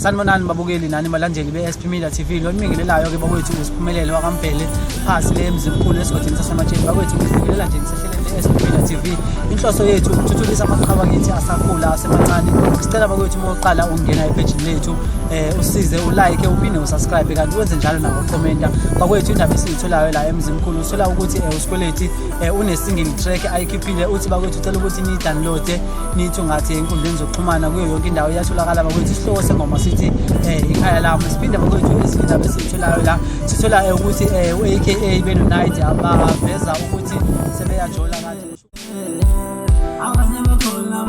Sanibonani babukeli nani balandeli be-SP Media TV. Lo nibingelelayo ke bakwethu uSiphumelele waKaMbhele phasi le emzimkhulu esigodini sasematsheni bakwethu ngibingelela nje ngisehleleni le-SP Media TV. Inhloso yethu ukuthuthukisa amaqhawe kithi asakhula asemancane. Sicela bakwethu moqala ungena epage lethu usize ulike uphinde usubscribe kanti wenze njalo nawo commenta. Bakwethu indaba esiyitholayo la emzimkhulu usola ukuthi uSikweleti une single track ayikhiphile uthi bakwethu ucela ukuthi ni download nithi ungathi enkundleni zokuxhumana kuyo yonke indawo iyatholakala bakwethu. Isihloko sengoma sithi ikhaya lami. Siphinde bakwethu izindaba esiyitholayo la sithola ukuthi u-AKA Beno Night abaveza ukuthi sebeyajola kanti abanye bakhola